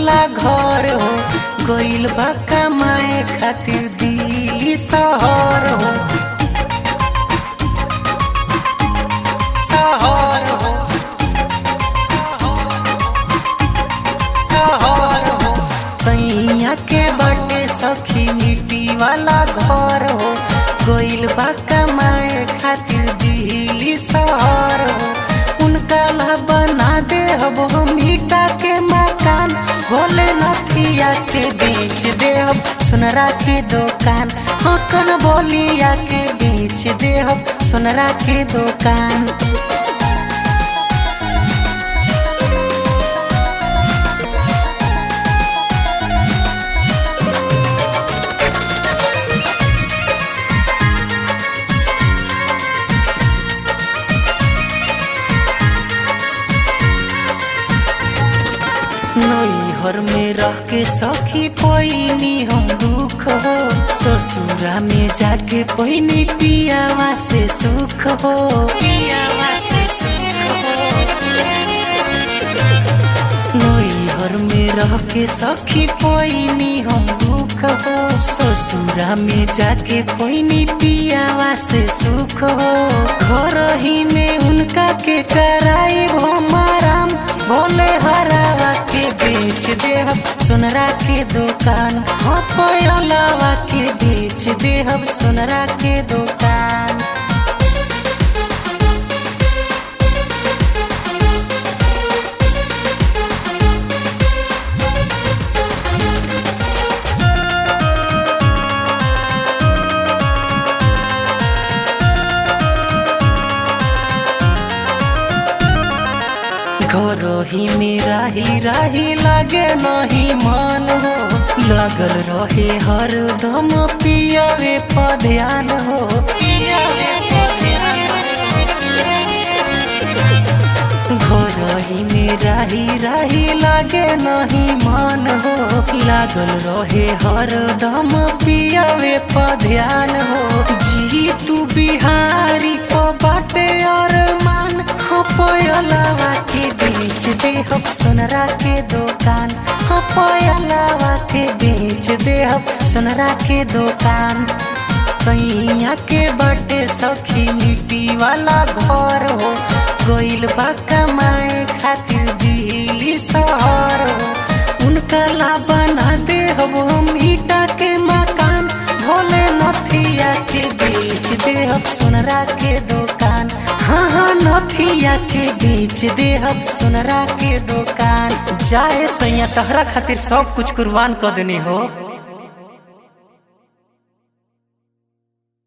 वाला घर हो, गइल बा कमाए खातिर दिल्ली शहर हो, शहर हो, शहर हो। सैया के बाटे सखी मिट्टी वाला घर हो, गइल बा कमाए खातिर दिल्ली शहर हो। उनका ला बना दे अब हम ईटा के मकान, भोले नथिया के बेच दे अब सोनरा के दुकान, हकन बोलिया के बेच दे अब सोनरा के दुकान। नैहर में रह के सखी पैनी हम दुख हो, ससुरा में जाके पैनी पियावा से सुख हो, पियावा से सुख हो। नैहर में रह के सखी पैनी हम दुख हो, ससुरा में जाके पैनी पियावा से सुख हो। घर ही में उनका के कराई भमाराम, भोले हरावा के बेच दे हम सोनरा के दुकान, पयलावा के बेच दे हम सोनरा के दुकान। घर ही में राही राही लागे नहीं मन हो, लगल रहे हर दम पियावे पर ध्यान हो, पियावे पर ध्यान हो। घर ही में राही राही लागे नहीं मन हो, लागल रहे हर दम पियावे पर ध्यान हो। जी तू बिहारी को बाटे और मान, पयलावा के बेच दे हम सोनरा के दुकान, पयलावा के बेच दे हम सोनरा के दुकान। सैया के बाटे सखी मिट्टी वाला घर हो, गइल बा कमाए खातिर दिल्ली शहर हो। उनका ला बना दे हम ईटा के मकान, भोले नथिया के बेच दे हम सोनरा के दुकान, हाँ हाँ नथिया के बेच दे हम सोनरा के दुकान। जाए सैया तहरा खातिर सब कुछ कुर्बान कर देनी हो।